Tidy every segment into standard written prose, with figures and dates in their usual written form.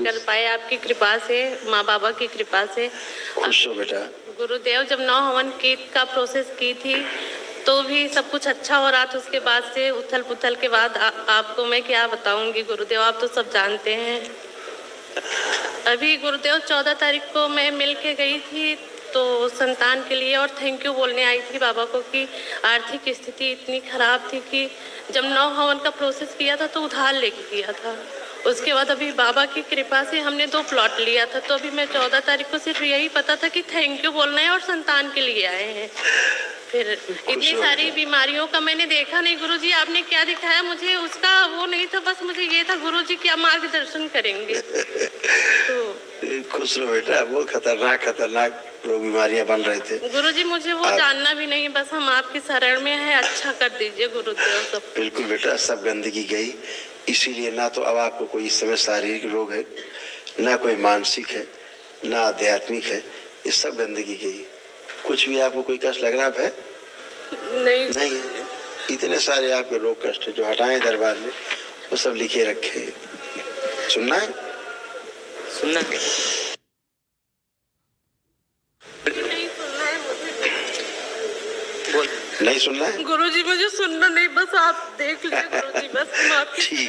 कर पाए आपकी कृपा से, माँ बाबा की कृपा से। खुश हो बेटा। गुरुदेव जब 9 हवन की का प्रोसेस की थी तो भी सब कुछ अच्छा हो रहा था। उसके बाद से उथल पुथल के बाद आपको मैं क्या बताऊंगी गुरुदेव, आप तो सब जानते हैं। अभी गुरुदेव 14 तारीख को मैं मिल के गई थी तो संतान के लिए और थैंक यू बोलने आई थी बाबा को कि आर्थिक स्थिति इतनी खराब थी कि जब 9 हवन का प्रोसेस किया था तो उधार लेके किया था। उसके बाद अभी बाबा की कृपा से हमने 2 प्लॉट लिया था। तो अभी मैं 14 तारीख को सिर्फ यही पता था कि थैंक यू बोलना है और संतान के लिए आए हैं। फिर इतनी सारी बीमारियों का मैंने देखा नहीं गुरुजी, आपने क्या दिखाया मुझे उसका वो नहीं था, बस मुझे ये था गुरुजी क्या मार्गदर्शन करेंगे। तो खुश रहो बेटा, वो खतरनाक रोग बीमारियां बन रहे थे गुरुजी, मुझे वो जानना भी नहीं, बस हम आपकी शरण में है, अच्छा कर दीजिए गुरुदेव सब। बिल्कुल बेटा, सब गंदगी गई, इसीलिए ना तो अब आपको कोई इस समय शारीरिक रोग है, ना कोई मानसिक है, ना आध्यात्मिक है, ये सब गंदगी गई। कुछ भी आपको कोई कष्ट लग रहा है? नहीं है। इतने सारे आपके रोग कष्ट जो हटाए दरबार में वो सब लिखे रखे। सुनना है? सुनना नहीं सुनना है गुरुजी, मुझे सुनना नहीं, बस आप देख लीजिए गुरुजी, बस हम आपकी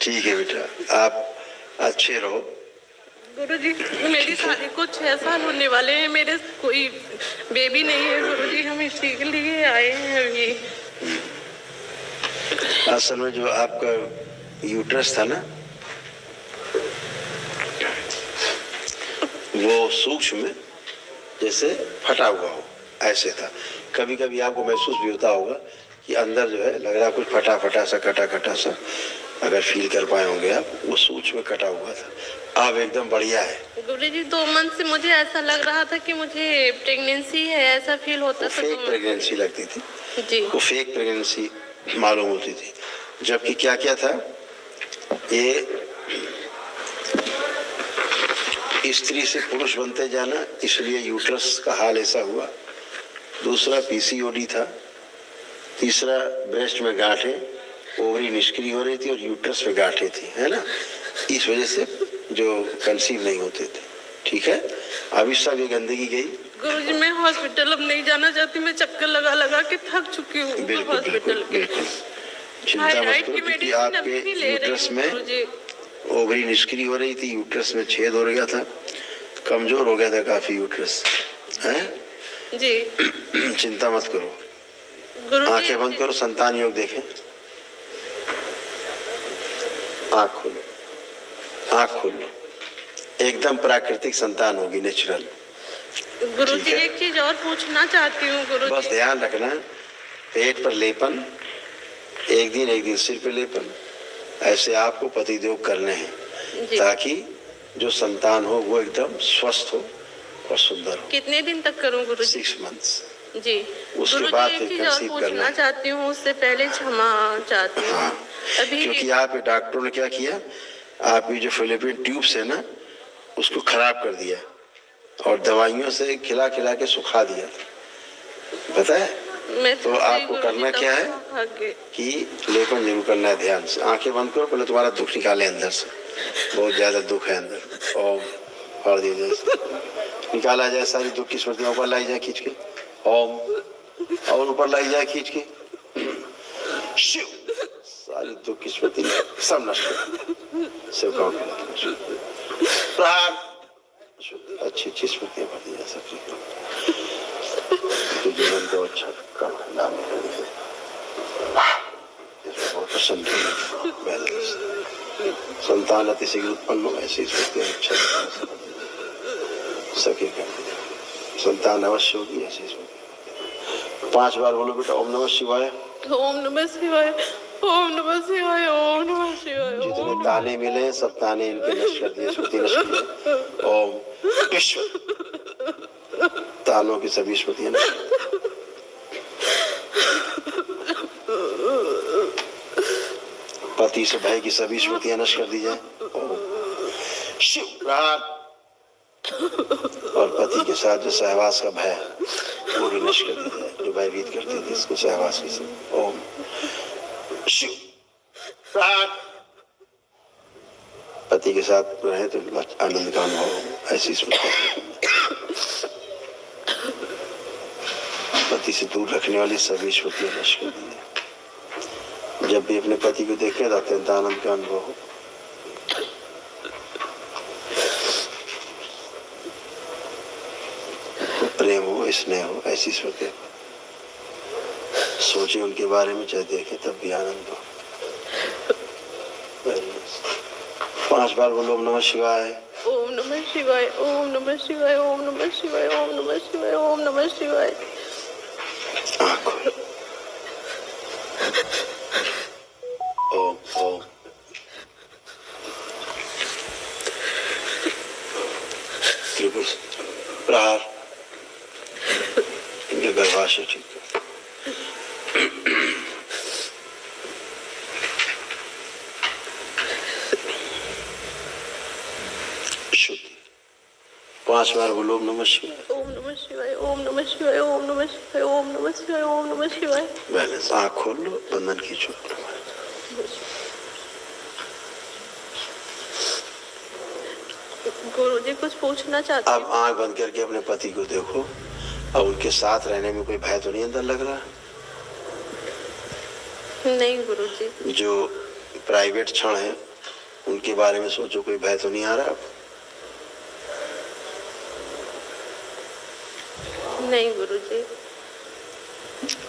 ठीक है बेटा, आप अच्छे रहो। गुरुजी, मेरी शादी को 6 साल होने वाले हैं, मेरे कोई बेबी नहीं है गुरुजी, हम इसी के लिए आए हैं अभी। असल में जो आपका यूट्रस था ना वो सूक्ष्म जैसे फटा हुआ हो ऐसे था। कभी कभी आपको महसूस भी होता होगा कि अंदर जो है लग रहा कुछ फटा सा कटा सा, अगर फील कर पाए होंगे आप, वो सूक्ष्म कटा हुआ था। आप एकदम बढ़िया है गुरुजी। 2 मंथ से मुझे ऐसा लग रहा था कि मुझे प्रेगनेंसी है, ऐसा फील होता था। फेक प्रेगनेंसी लगती थी जी, वो फेक प्रेगनेंसी मालूम होती थी। जबकि क्या था, ये स्त्री से पुरुष बनते जाना, इसलिए यूट्रस का हाल ऐसा हुआ। दूसरा पीसीओडी था। तीसरा ब्रेस्ट में गांठें, ओवरी निष्क्रिय हो रही थी और यूट्रस में गांठें थी, है ना, इस वजह से जो कंसीव नहीं होते थे। ठीक है, अभी सब ये गंदगी गई। गुरुजी, मैं हॉस्पिटल अब नहीं जाना चाहती, मैं चक्कर लगा के थक चुकी हूँ हॉस्पिटल के। चिंता मत करो क्योंकि आपके यूट्रस में ओवरी निष्क्रिय हो रही थी, यूट्रस में छेद हो गया था, कमजोर हो गया था काफी यूट्रस, है जी। चिंता मत करो। आंखें बंद करो, संतान योग देखें। आँख खोलो, एकदम प्राकृतिक संतान होगी, नेचुरल। गुरुजी, एक चीज और पूछना चाहती हूँ गुरुजी। बस ध्यान रखना, पेट पर लेपन, एक दिन सिर पे लेपन, ऐसे आपको पतिदेव करने हैं ताकि जो संतान हो वो एकदम स्वस्थ हो और सुंदर हो। कितने दिन तक करूं गुरुजी? 6 मंथ्स जी। उसके बाद एक चीज और पूछना चाहती हूँ, उससे पहले क्षमा चाहती हूँ। हाँ, अभी क्योंकि आप डॉक्टरों ने क्या किया, आपकी जो फिलिपिन ट्यूब्स है ना उसको खराब कर दिया और दवाइयों से खिला के सुखा दिया, पता है? तो आपको करना क्या है कि लेपन जरूर करना है, ध्यान से। आंखें बंद करो, पहले तुम्हारा दुख निकाले अंदर से, बहुत ज्यादा दुख है अंदर। ओम फाड़ दिया जाए, निकाला जाए सारी दुख की स्मृतियां, ऊपर लाई जाए खींच के, ओम, और ऊपर लाई जाए खींच के, शिव, सारी दुख की स्मृति सब नष्ट शिव का अच्छी स्मृतियां भर दी जा सकती, जीवन को अच्छा नाम बहुत प्रसन्न संतान अतिशीघ्र उत्पन्न हो, ऐसी स्मृतियां अच्छा सके कर संतान अवश्य होगी, ऐसी स्मृति 5 बार बोलो बेटा। ओम नमः शिवाय, ओम नमः शिवाय, ओम नमः शिवाय, ओम नमः शिवाय। जितने ताने मिले सब ताने इनके नष्ट कर दिए, स्मृति नष्ट कर। ओम विश्व तानों की सभी स्मृतियां नष्ट। पति से भय की सभी स्मृतियां नष्ट कर दी जाए। शिव और पति के साथ जो सहवास का भय वो भी नष्ट कर दी जाए, जो भयभीत करती थी इसको सहवास की सब। ओम शिव पति के साथ रहे तो आनंद का अनुभव हो, ऐसी स्मृति। पति से दूर रखने वाली सभी स्मृतियां नष्ट कर दी। जब भी अपने पति को देखें तो अत्यंत आनंद का अनुभव हो। प्रेम हो, स्नेह हो, ऐसी स्मृतियां सोचे उनके बारे में, चाहे देखें तब भी आनंद हो। 5 बार बोलो ओम नमः शिवाय, ओम नमः शिवाय, ओम नमः शिवाय, ओम नमः शिवाय, ओम नमः शिवाय, ओम नमः शिवाय। ओम ओम त्रिपुर प्रहार इनके गर्भाशय ठीक है। शुद्धि 5 बार बोलो ओम नमः शिवाय, ओम नमः शिवाय, ओम नमः शिवाय, ओम नमः शिवाय, ओम नमः शिवाय, ओम नमः शिवाय। बैलेंस। आँख खोल लो, बंधन खींचो। गुरुजी कुछ पूछना चाहते हैं। अब आँख बंद करके अपने पति को देखो। अब उनके साथ रहने में कोई भय तो नहीं अंदर लग रहा? नहीं गुरुजी। जो प्राइवेट क्षण है उनके बारे में सोचो, कोई भय तो नहीं आ रहा? नहीं गुरुजी।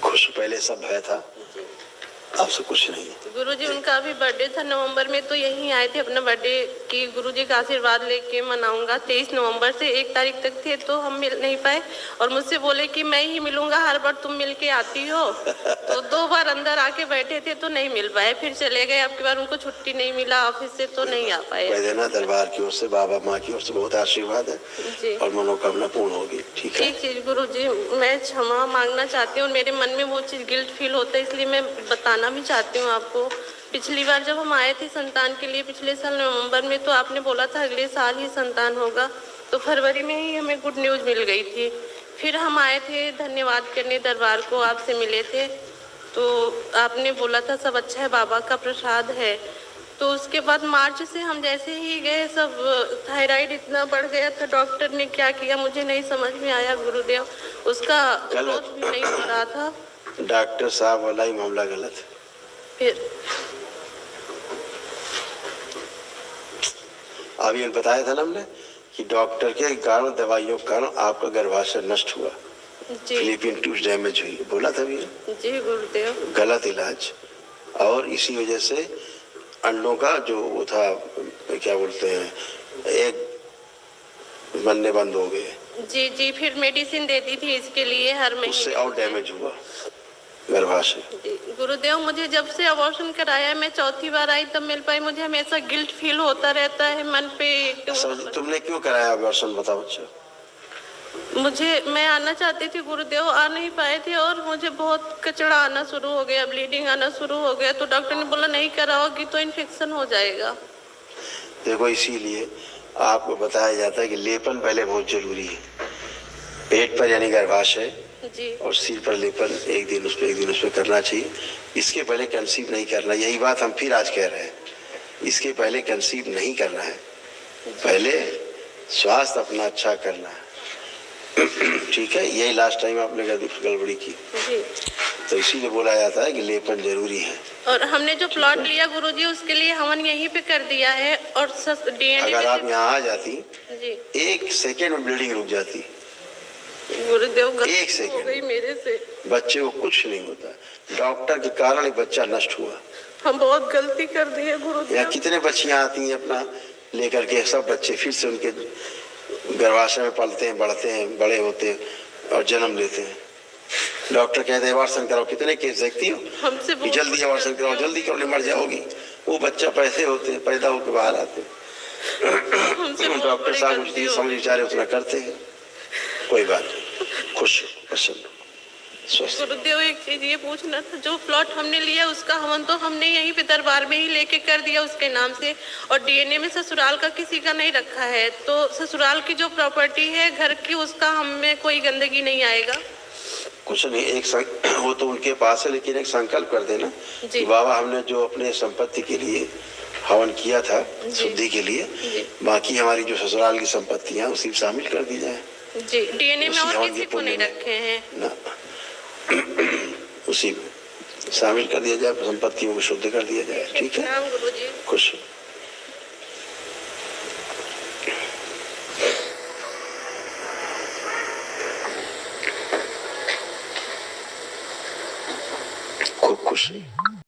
खुश पहले सब भय था, अब से कुछ नहीं। गुरुजी उनका अभी बर्थडे था नवंबर में, तो यहीं आए थे अपना बर्थडे की गुरुजी का आशीर्वाद लेके मनाऊंगा। 23 नवंबर से 1 तारीख तक थे, तो हम मिल नहीं पाए और मुझसे बोले कि मैं ही मिलूंगा, हर बार तुम मिल के आती हो। तो 2 बार अंदर आके बैठे थे तो नहीं मिल पाए, फिर चले गए। अब की बार उनको छुट्टी नहीं मिला ऑफिस से, तो नहीं आ पाए। देना दरबार की ओर से, बाबा माँ की ओर से बहुत आशीर्वाद है जी, और मनोकामना पूर्ण होगी। ठीक है। एक चीज गुरुजी मैं क्षमा मांगना चाहती हूँ, मेरे मन में वो चीज गिल्ट फील होता है, इसलिए मैं बताना भी चाहती हूँ आपको। पिछली बार जब हम आए थे संतान के लिए पिछले साल नवंबर में, तो आपने बोला था अगले साल ही संतान होगा, तो फरवरी में ही हमें गुड न्यूज़ मिल गई थी। फिर हम आए थे धन्यवाद करने दरबार को, आपसे मिले थे, तो आपने बोला था सब अच्छा है, बाबा का प्रसाद है। तो उसके बाद मार्च से हम जैसे ही गए, सब थायराइड इतना बढ़ गया था, डॉक्टर ने क्या किया मुझे नहीं समझ में आया गुरुदेव, उसका ग्रोथ भी नहीं हो रहा था। डॉक्टर साहब वाला ही मामला गलत है। फिर अभी बताया था ना हमने कि डॉक्टर के कारण, दवाइयों के कारण आपका गर्भाशय नष्ट हुआ, फिलिपिन ट्यूब डैमेज हुई, बोला था भी। जी गुरुदेव। गलत इलाज, और इसी वजह से अंडों का जो वो था, क्या बोलते हैं, एक बनने बंद हो गए। जी जी, फिर मेडिसिन देती थी इसके लिए हर महीने, उससे और डैमेज हुआ गर्भाशय। गुरुदेव मुझे जब से अबॉर्शन कराया, मैं 4थी बार आई तब मिल पाई, मुझे हमेशा गिल्ट फील होता रहता है मन पे। तुमने क्यों कराया अबॉर्शन, बताओ बच्चा? मैं आना चाहती थी गुरुदेव, आ नहीं पाए थे और मुझे बहुत कचड़ा आना शुरू हो गया, ब्लीडिंग आना शुरू हो गया, तो डॉक्टर ने बोला नहीं कराओगी तो इन्फेक्शन हो जाएगा। देखो इसीलिए आपको बताया जाता है कि लेपन पहले बहुत जरूरी है। पेट पर यानी गर्भाशय जी, और सिर पर लेपन एक दिन उस पर करना चाहिए। इसके पहले कंसीव नहीं करना, यही बात हम फिर आज कह रहे हैं, इसके पहले कंसीव नहीं करना है, पहले स्वास्थ्य अपना अच्छा करना है। ठीक है, यही लास्ट टाइम आपने गड़बड़ी की जी, तो इसीलिए बोला जाता है कि लेपन जरूरी है। और हमने जो प्लॉट लिया गुरुजी उसके लिए हवन यहीं पे कर दिया है, और डीएनए अगर आप यहाँ आ जाती जी 1 सेकेंड में ब्लीडिंग रुक जाती। गुरुदेव 1 सेकेंड हो गई मेरे से, बच्चे को कुछ नहीं होता, डॉक्टर के कारण एक बच्चा नष्ट हुआ। हम बहुत गलती कर दी है गुरुदेव। यहाँ कितने बच्चियां आती हैं अपना लेकर के, सब बच्चे फिर से उनके गर्भाशय में पलते हैं, बढ़ते हैं, बड़े होते हैं और जन्म लेते हैं। डॉक्टर कहते हैं अबॉर्शन कराओ, कितने केस देखती हो कि जल्दी अबॉर्शन कराओ, जल्दी करो, मर जाओगी। वो बच्चा पैसे होते हैं, पैदा होकर बाहर आते हैं। डॉक्टर साहब कुछ समझ विचारे उतना करते हैं, कोई बात नहीं, खुश प्रसन्न गुरुदेव एक चीज ये पूछना था, जो प्लॉट हमने लिया उसका हवन तो हमने यहीं पे दरबार में ही लेके कर दिया उसके नाम से, और डीएनए में ससुराल का किसी का नहीं रखा है, तो ससुराल की जो प्रॉपर्टी है घर की उसका हमें कोई गंदगी नहीं आएगा? कुछ नहीं, वो तो उनके पास है, लेकिन एक संकल्प कर देना कि बाबा हमने जो अपने संपत्ति के लिए हवन किया था जी। शुद्धि के लिए, जी। बाकी हमारी जो ससुराल की संपत्तियां उसी में शामिल कर दी जाए। जी, डीएनए में उसी और हवन किसी के को पुण्य नहीं में रखे हैं। ना उसी में शामिल कर दिया जाए, संपत्तियों को शुद्ध कर दिया जाए। ठीक है, प्रणाम गुरुजी। खुश। खूब खुश रहिए।